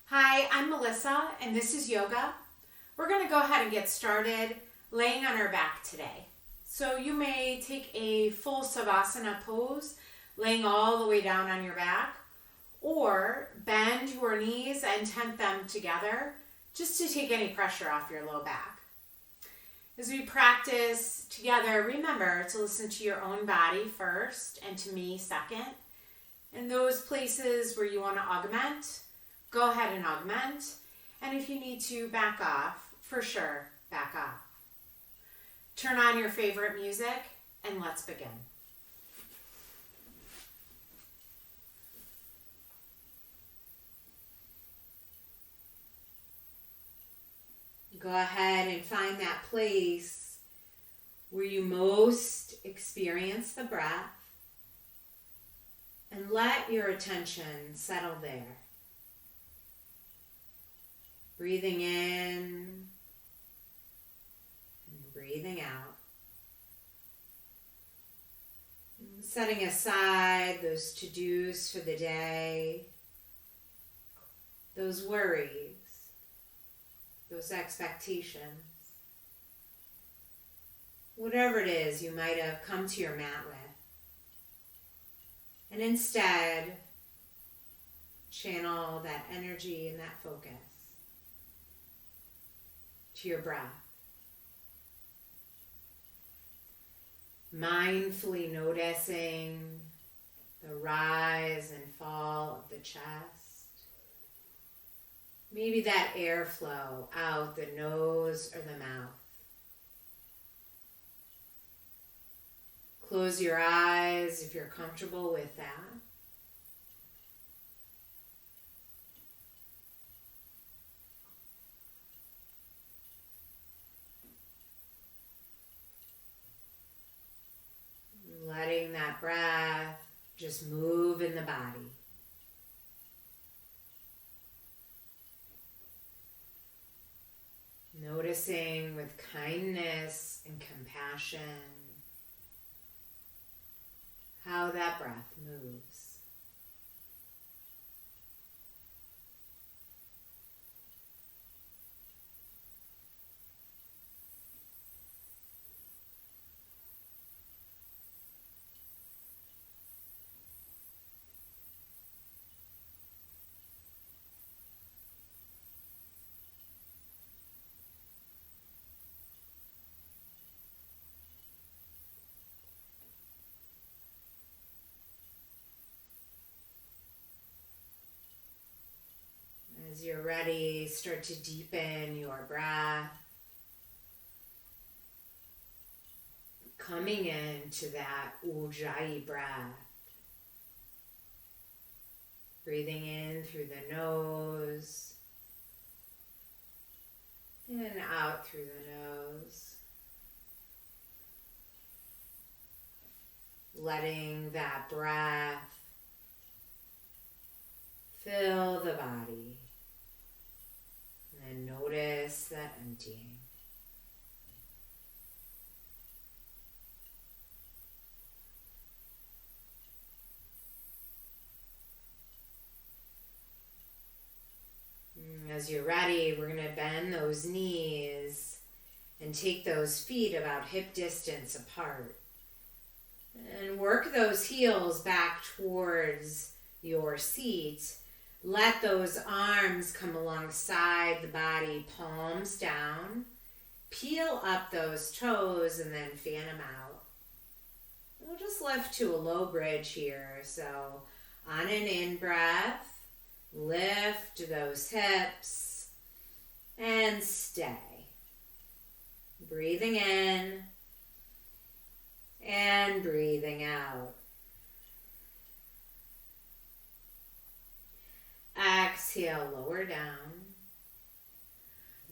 Hi, I'm Melissa, and this is yoga. We're going to go ahead and get started laying on our back today. So you may take a full savasana pose, laying all the way down on your back, or bend your knees and tent them together just to take any pressure off your low back. As we practice together, remember to listen to your own body first and to me second. In those places where you want to augment, go ahead and augment. And if you need to back off, for sure, back off. Turn on your favorite music and let's begin. Go ahead and find that place where you most experience the breath and let your attention settle there. Breathing in and breathing out. Setting aside those to-dos for the day, those worries, those expectations, whatever it is you might have come to your mat with. And instead, channel that energy and that focus to your breath. Mindfully noticing the rise and fall of the chest. Maybe that airflow out the nose or the mouth. Close your eyes if you're comfortable with that. Letting that breath just move in the body. Noticing with kindness and compassion how that breath moves. As you're ready, start to deepen your breath. Coming into that ujjayi breath. Breathing in through the nose and out through the nose. Letting that breath fill the body. And notice that emptying. As you're ready, we're going to bend those knees and take those feet about hip distance apart. And work those heels back towards your seat. Let those arms come alongside the body, palms down. Peel up those toes and then fan them out. We'll just lift to a low bridge here. So on an in-breath, lift those hips and stay. Breathing in and breathing out. Exhale, lower down.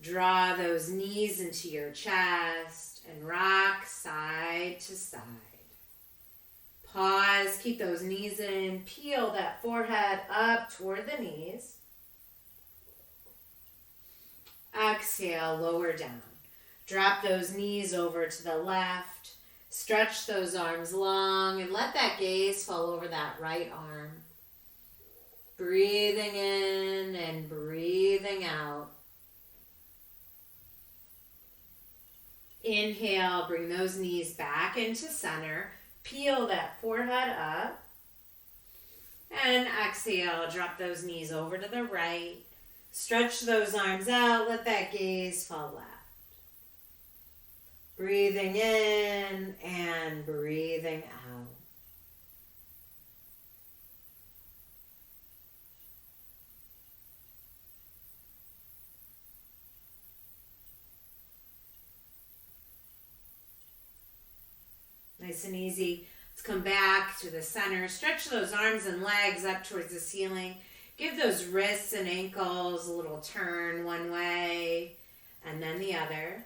Draw those knees into your chest and rock side to side. Pause, keep those knees in, peel that forehead up toward the knees. Exhale, lower down. Drop those knees over to the left. Stretch those arms long and let that gaze fall over that right arm. Breathing in and breathing Inhale, bring those knees back into center. Peel that forehead up. And exhale, drop those knees over to the right. Stretch those arms out, let that gaze fall left. Breathing in and breathing out. Nice and easy. Let's come back to the center. Stretch those arms and legs up towards the ceiling. Give those wrists and ankles a little turn one way and then the other.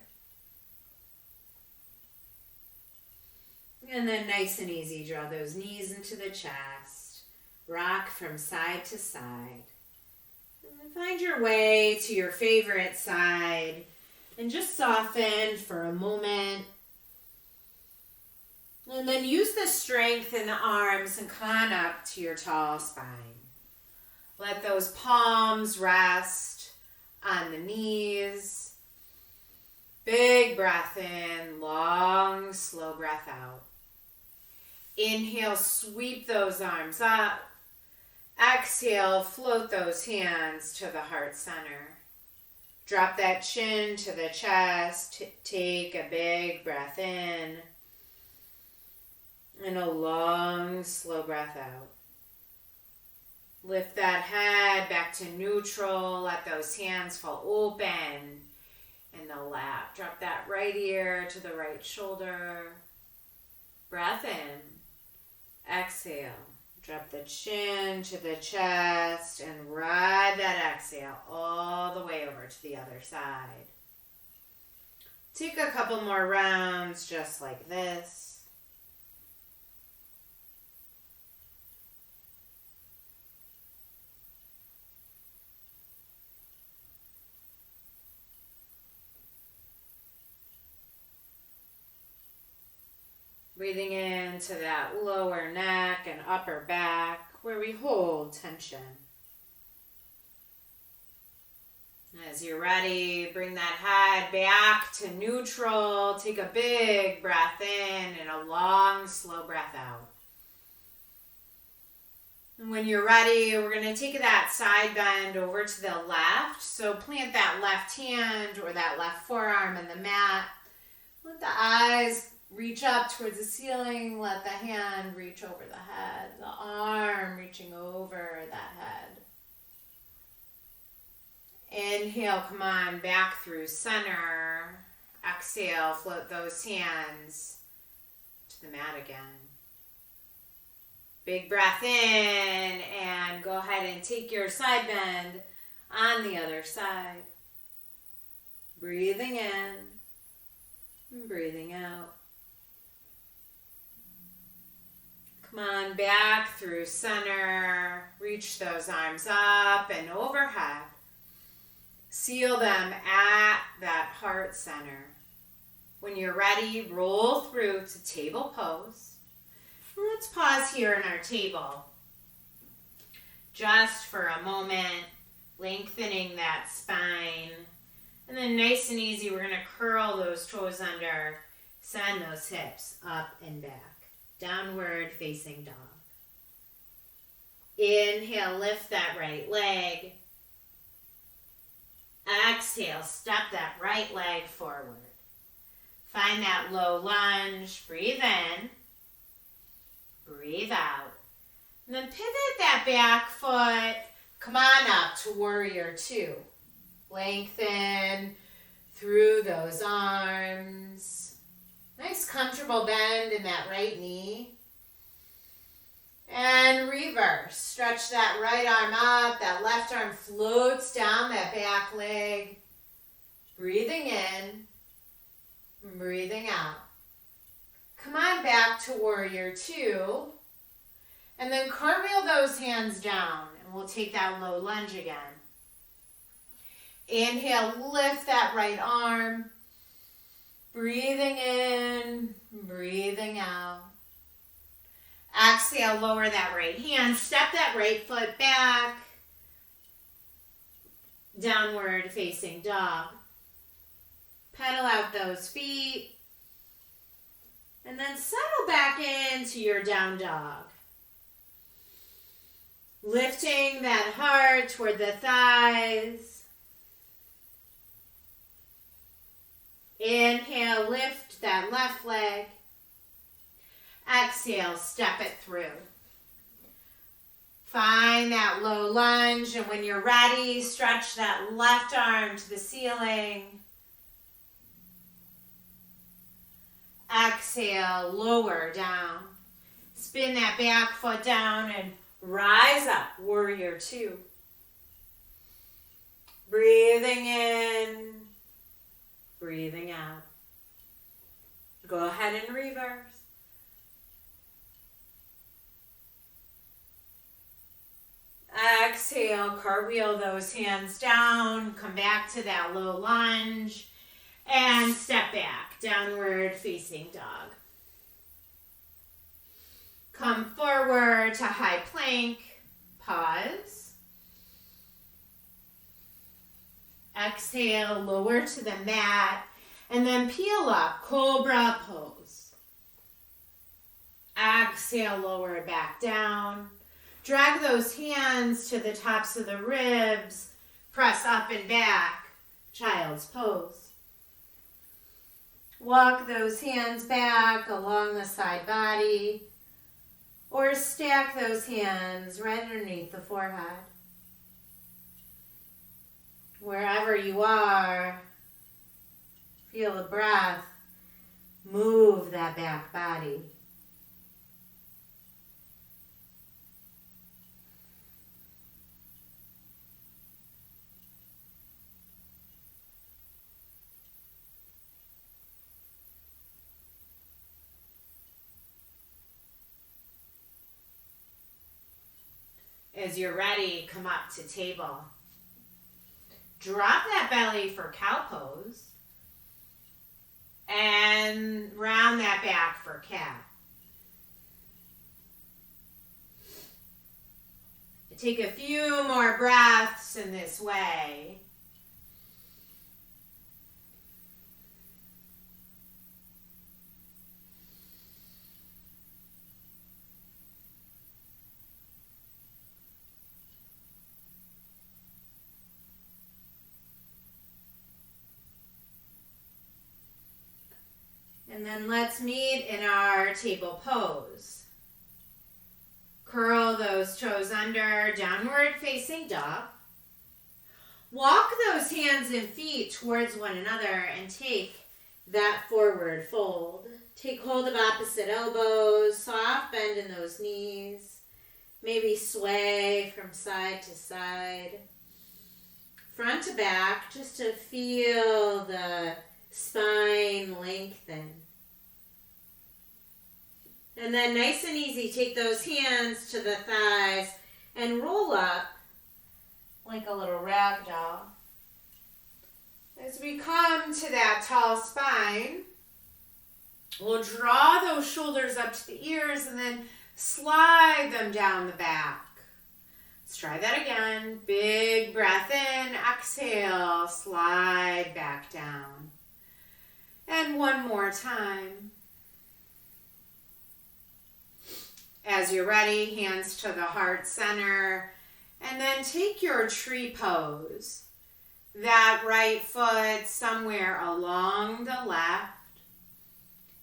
And then nice and easy, draw those knees into the chest. Rock from side to side. And find your way to your favorite side. And just soften for a moment. And then use the strength in the arms and come on up to your tall spine. Let those palms rest on the knees. Big breath in, long, slow breath out. Inhale, sweep those arms up. Exhale, float those hands to the heart center. Drop that chin to the chest. Take a big breath in. And a long, slow breath out. Lift that head back to neutral. Let those hands fall open in the lap. Drop that right ear to the right shoulder. Breath in. Exhale. Drop the chin to the chest and ride that exhale all the way over to the other side. Take a couple more rounds just like this. Breathing into that lower neck and upper back where we hold tension. As you're ready, bring that head back to neutral. Take a big breath in and a long, slow breath out. And when you're ready, we're going to take that side bend over to the left. So plant that left hand or that left forearm in the mat. Let the eyes reach up towards the ceiling. Let the hand reach over the head. The arm reaching over that head. Inhale, come on, back through center. Exhale, float those hands to the mat again. Big breath in and go ahead and take your side bend on the other side. Breathing in and breathing out. Come on, back through center. Reach those arms up and overhead. Seal them at that heart center. When you're ready, roll through to table pose. Let's pause here in our table. Just for a moment, lengthening that spine. And then nice and easy, we're going to curl those toes under. Send those hips up and back. Downward facing dog. Inhale, lift that right leg. Exhale, step that right leg forward. Find that low lunge. Breathe in. Breathe out. And then pivot that back foot. Come on up to warrior two. Lengthen through those arms. Nice comfortable bend in that right knee. And reverse. Stretch that right arm up. That left arm floats down that back leg. Breathing in. Breathing out. Come on back to warrior two. And then cartwheel those hands down. And we'll take that low lunge again. Inhale, lift that right arm. Breathing in, breathing out. Exhale, lower that right hand. Step that right foot back. Downward facing dog. Pedal out those feet. And then settle back into your down dog. Lifting that heart toward the thighs. Inhale, lift that left leg. Exhale, step it through. Find that low lunge, and when you're ready, stretch that left arm to the ceiling. Exhale, lower down. Spin that back foot down and rise up, warrior two. Breathing in, breathing out. Go ahead and reverse. Exhale, cartwheel those hands down, come back to that low lunge, and step back, downward facing dog. Come forward to high plank, pause. Exhale, lower to the mat, and then peel up, cobra pose. Exhale, lower back down. Drag those hands to the tops of the ribs. Press up and back, child's pose. Walk those hands back along the side body, or stack those hands right underneath the forehead. Wherever you are, feel the breath move that back body. As you're ready, come up to table. Drop that belly for cow pose. And round that back for cat. Take a few more breaths in this way. And then let's meet in our table pose. Curl those toes under, downward facing dog. Walk those hands and feet towards one another and take that forward fold. Take hold of opposite elbows, soft bend in those knees. Maybe sway from side to side. Front to back, just to feel the spine lengthen. And then nice and easy, take those hands to the thighs and roll up like a little rag doll. As we come to that tall spine, we'll draw those shoulders up to the ears and then slide them down the back. Let's try that again. Big breath in, exhale, slide back down. And one more time. As you're ready, hands to the heart center, and then take your tree pose. That right foot somewhere along the left,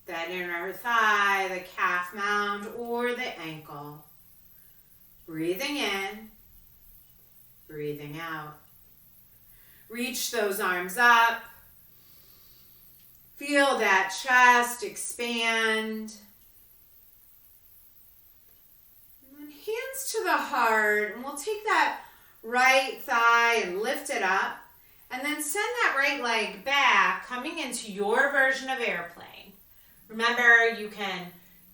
that inner thigh, the calf mound, or the ankle. Breathing in, breathing out. Reach those arms up. Feel that chest expand. And then hands to the heart, and we'll take that right thigh and lift it up. And then send that right leg back, coming into your version of airplane. Remember, you can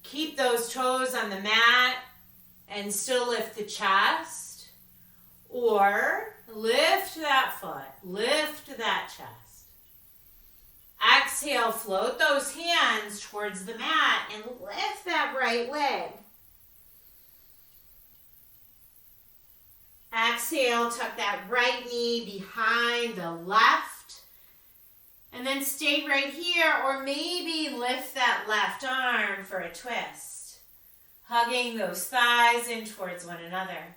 keep those toes on the mat and still lift the chest. Or lift that foot, lift that chest. Exhale, float those hands towards the mat and lift that right leg. Exhale, tuck that right knee behind the left And then stay right here, or maybe lift that left arm for a twist, hugging those thighs in towards one another.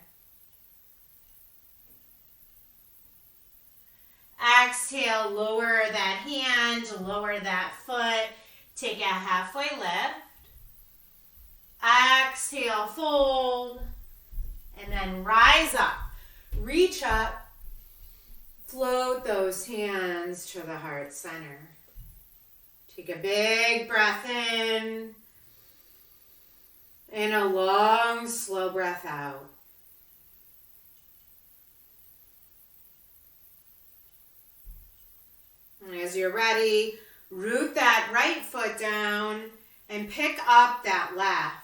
Exhale, lower that hand, lower that foot, take a halfway lift. Exhale, fold, and then rise up, reach up. Float those hands to the heart center. Take a big breath in and a long, slow breath out. And as you're ready, root that right foot down and pick up that left.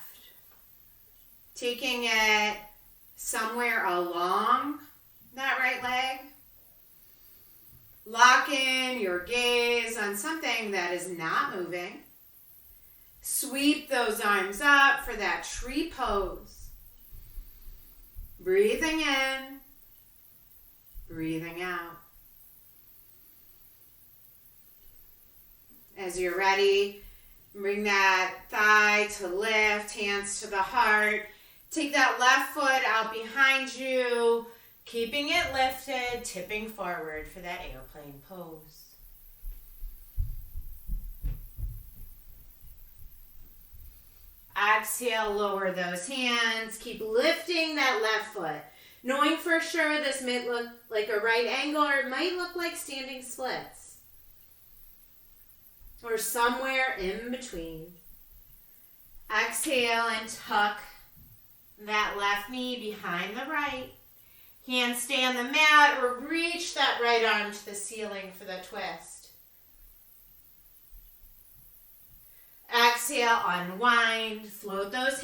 Taking it somewhere along that right leg. Lock in your gaze on something that is not moving. Sweep those arms up for that tree pose. Breathing in, breathing out. As you're ready, bring that thigh to lift, hands to the heart. Take that left foot out behind you. Keeping it lifted, tipping forward for that airplane pose. Exhale, lower those hands. Keep lifting that left foot. Knowing for sure this may look like a right angle, or it might look like standing splits. Or somewhere in between. Exhale and tuck that left knee behind the right. Hands stay on the mat or reach that right arm to the ceiling for the twist. Exhale, unwind, float those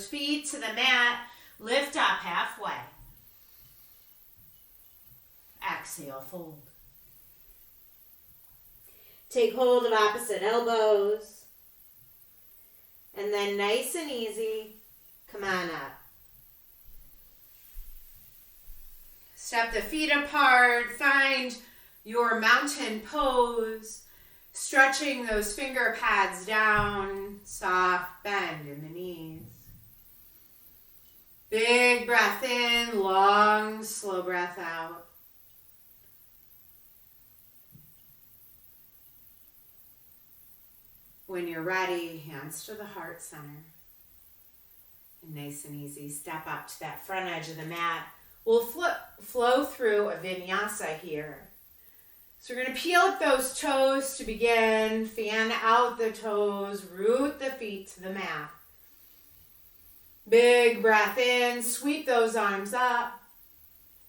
feet to the mat, lift up halfway. Exhale, fold. Take hold of opposite elbows. And then nice and easy, come on up. Step the feet apart, find your mountain pose, stretching those finger pads down, soft bend in the knees. Big breath in, long, slow breath out. When you're ready, hands to the heart center. And nice and easy, step up to that front edge of the mat. We'll flow through a vinyasa here. So we're going to peel up those toes to begin. Fan out the toes. Root the feet to the mat. Big breath in. Sweep those arms up.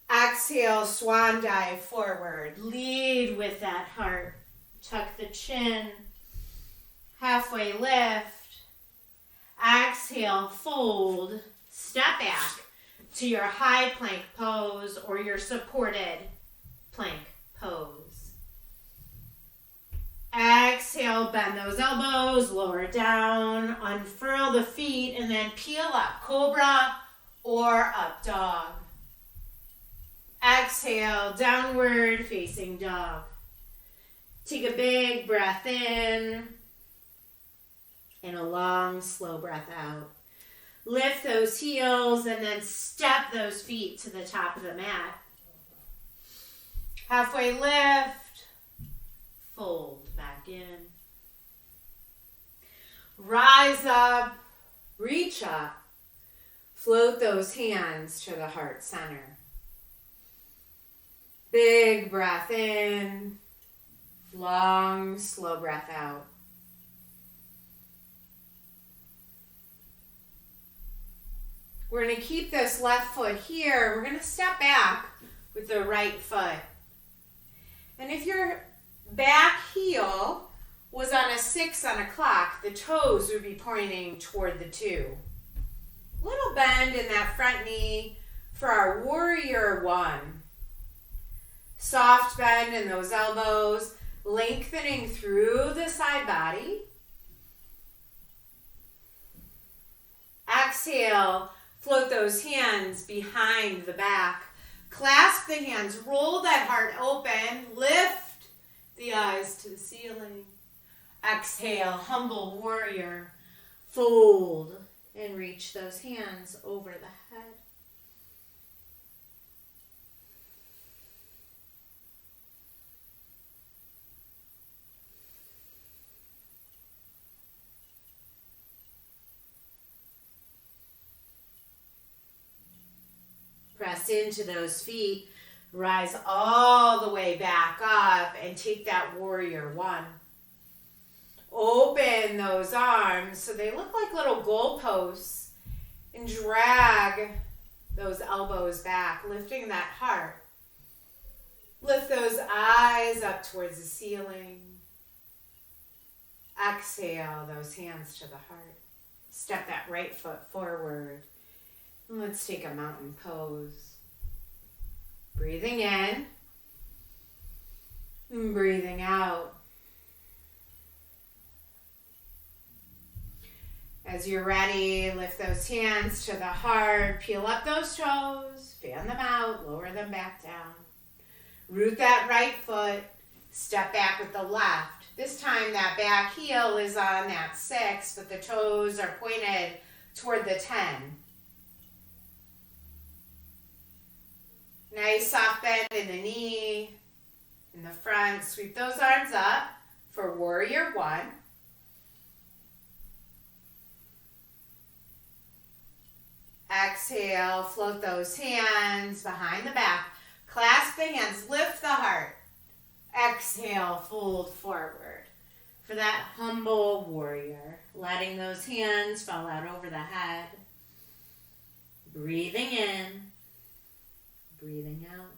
Exhale, swan dive forward. Lead with that heart. Tuck the chin. Halfway lift. Exhale, fold. Step back to your high plank pose or your supported plank pose. Exhale, bend those elbows, lower down, unfurl the feet, and then peel up, cobra or up dog. Exhale, downward facing dog. Take a big breath in and a long, slow breath out. Lift those heels and then step those feet to the top of the mat. Halfway lift, fold back in. Rise up, reach up, float those hands to the heart center. Big breath in, long, slow breath out. We're going to keep this left foot here. We're going to step back with the right foot. And if your back heel was on a 6 on a clock, the toes would be pointing toward the 2. Little bend in that front knee for our warrior 1. Soft bend in those elbows, lengthening through the side body. Exhale. Float those hands behind the back. Clasp the hands. Roll that heart open. Lift the eyes to the ceiling. Exhale, humble warrior. Fold and reach those hands over the head. Press into those feet. Rise all the way back up and take that warrior one. Open those arms so they look like little goalposts and drag those elbows back, lifting that heart. Lift those eyes up towards the ceiling. Exhale those hands to the heart. Step that right foot forward. And let's take a mountain pose. Breathing in and breathing out. As you're ready, lift those hands to the heart, peel up those toes, fan them out, lower them back down. Root that right foot, step back with the left. This time that back heel is on that 6, but the toes are pointed toward the 10. Nice soft bend in the knee, in the front. Sweep those arms up for warrior one. Exhale, float those hands behind the back. Clasp the hands, lift the heart. Exhale, fold forward for that humble warrior. Letting those hands fall out over the head. Breathing in, breathing out.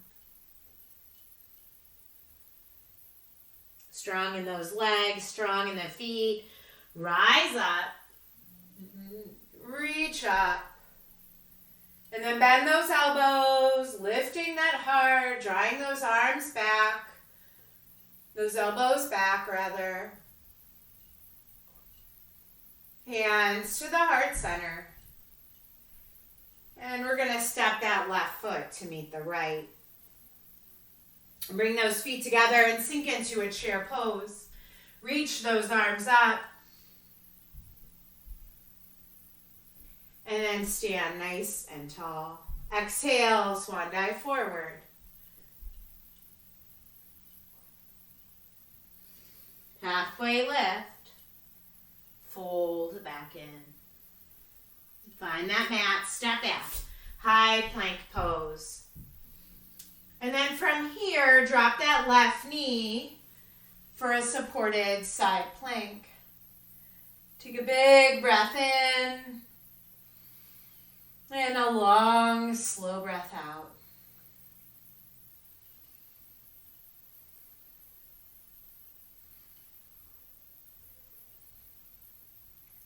Strong in those legs, strong in the feet. Rise up, reach up. And then bend those elbows, lifting that heart, drawing those arms back, those elbows back rather. Hands to the heart center. And we're going to step that left foot to meet the right. Bring those feet together and sink into a chair pose. Reach those arms up. And then stand nice and tall. Exhale, swan dive forward. Halfway lift. Fold back in. Find that mat, step back. High plank pose. And then from here, drop that left knee for a supported side plank. Take a big breath in. And a long, slow breath out.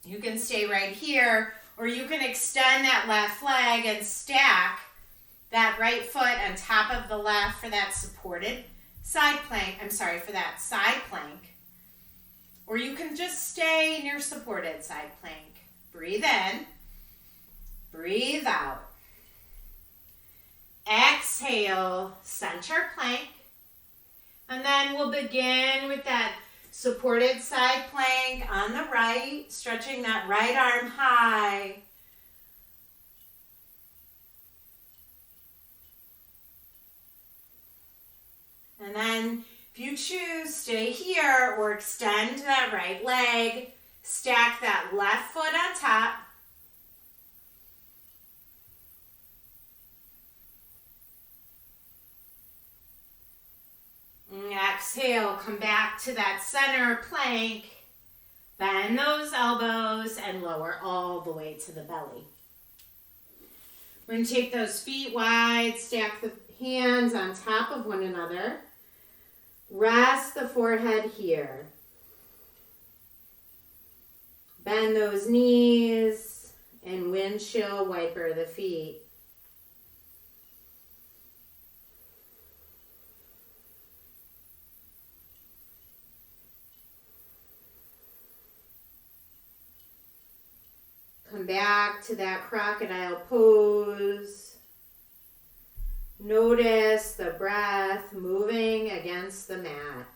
You can stay right here, or you can extend that left leg and stack that right foot on top of the left for that supported side plank. For that side plank. Or you can just stay in your supported side plank. Breathe in. Breathe out. Exhale, center plank. And then we'll begin with that supported side plank on the right, stretching that right arm high. And then if you choose, stay here or extend that right leg, stack that left foot on top. Exhale, come back to that center plank. Bend those elbows and lower all the way to the belly. We're going to take those feet wide, stack the hands on top of one another. Rest the forehead here. Bend those knees and windshield wiper the feet. Come back to that crocodile pose. Notice the breath moving against the mat.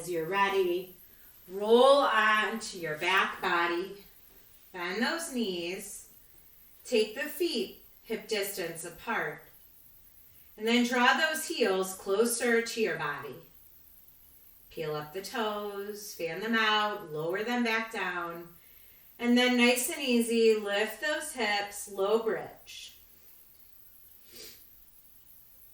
As you're ready, roll onto your back body, bend those knees, take the feet hip distance apart, and then draw those heels closer to your body. Peel up the toes, fan them out, lower them back down, and then nice and easy, lift those hips, low bridge.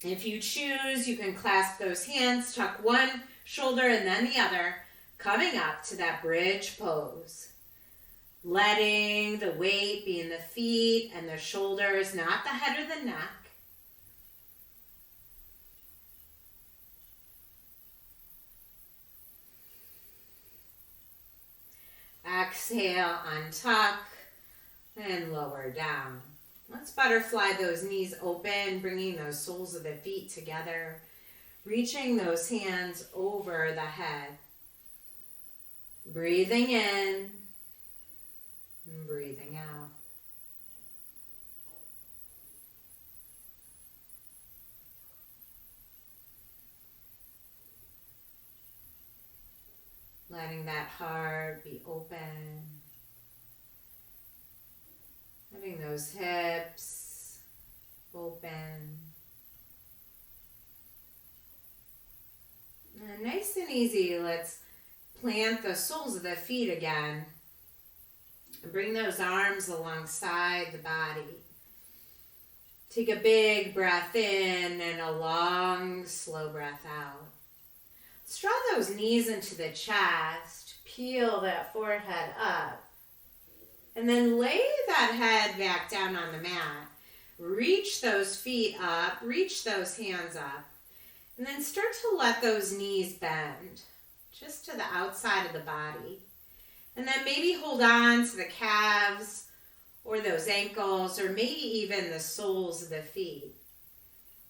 If you choose, you can clasp those hands, tuck one shoulder and then the other, coming up to that bridge pose. Letting the weight be in the feet and the shoulders, not the head or the neck. Exhale, untuck, and lower down. Let's butterfly those knees open, bringing those soles of the feet together, reaching those hands over the head. Breathing in and breathing out. Letting that heart be open. Letting those hips open. And nice and easy, let's plant the soles of the feet again. And bring those arms alongside the body. Take a big breath in and a long, slow breath out. Let's draw those knees into the chest. Peel that forehead up. And then lay that head back down on the mat. Reach those feet up. Reach those hands up. And then start to let those knees bend. Just to the outside of the body. And then maybe hold on to the calves or those ankles or maybe even the soles of the feet.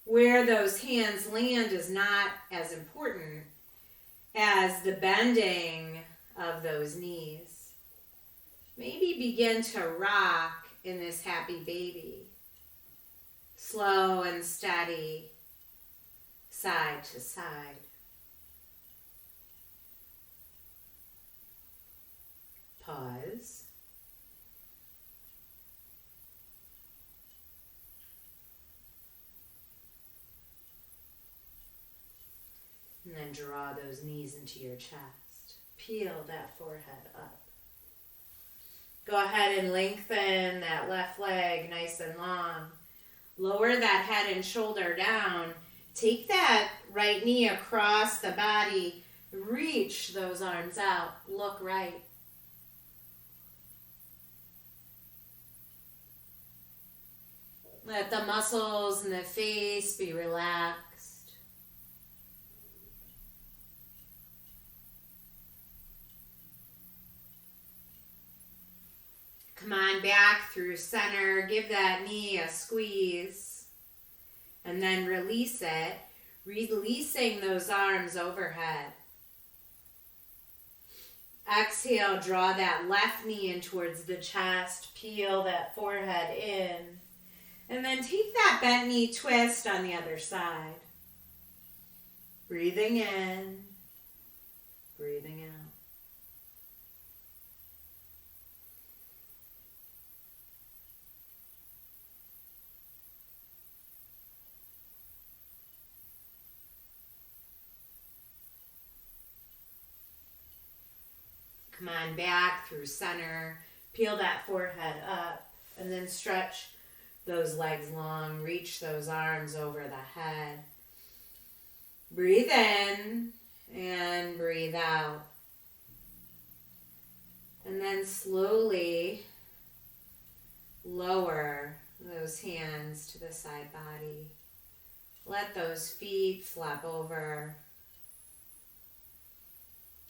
Where those hands land is not as important as the bending of those knees. Maybe begin to rock in this happy baby. Slow and steady, side to side. Pause. And then draw those knees into your chest. Peel that forehead up. Go ahead and lengthen that left leg nice and long. Lower that head and shoulder down. Take that right knee across the body. Reach those arms out. Look right. Let the muscles in the face be relaxed. Come on back through center. Give that knee a squeeze. And then release it. Releasing those arms overhead. Exhale, draw that left knee in towards the chest. Peel that forehead in. And then take that bent knee twist on the other side. Breathing in, breathing out. Come on back through center. Peel that forehead up and then stretch those legs long. Reach those arms over the head. Breathe in and breathe out. And then slowly lower those hands to the side body. Let those feet flap over.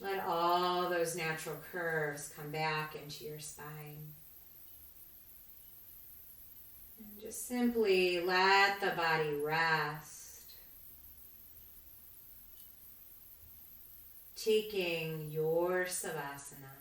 Let all those natural curves come back into your spine. And just simply let the body rest. Taking your savasana.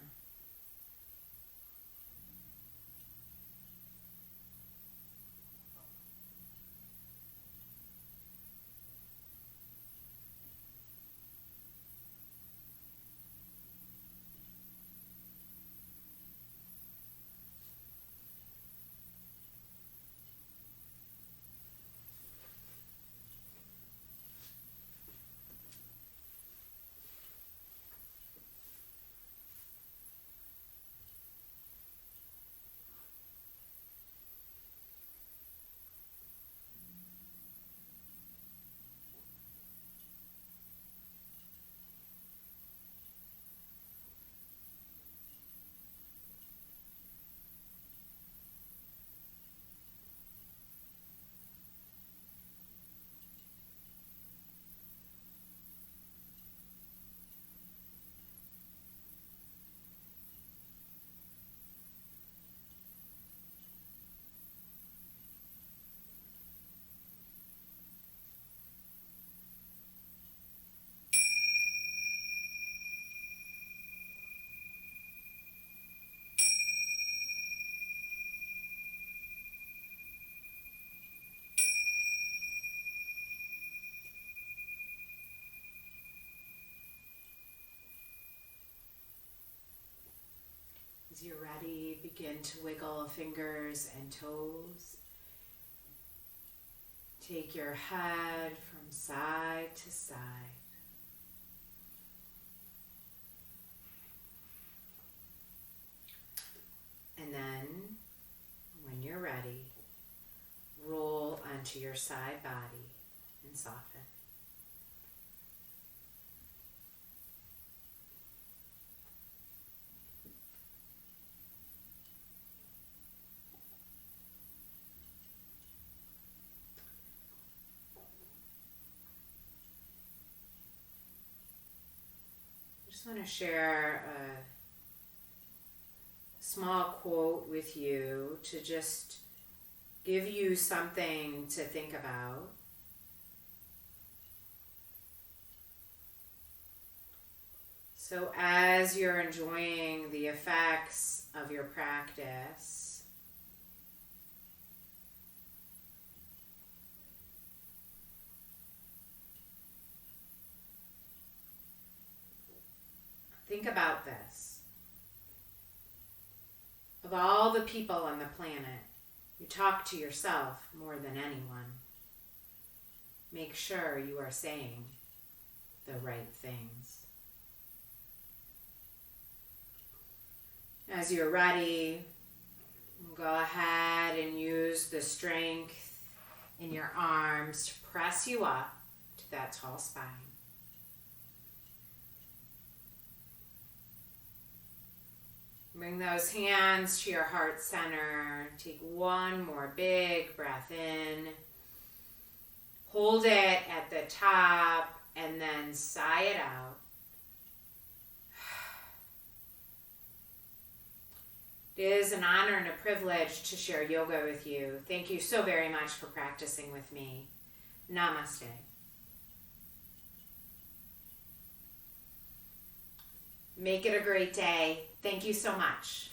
As you're ready, begin to wiggle fingers and toes. Take your head from side to side. And then, when you're ready, roll onto your side body and soften. I just want to share a small quote with you to just give you something to think about. So as you're enjoying the effects of your practice, think about this. Of all the people on the planet, you talk to yourself more than anyone. Make sure you are saying the right things. As you're ready, go ahead and use the strength in your arms to press you up to that tall spine. Bring those hands to your heart center. Take one more big breath in. Hold it at the top and then sigh it out. It is an honor and a privilege to share yoga with you. Thank you so very much for practicing with me. Namaste. Make it a great day. Thank you so much.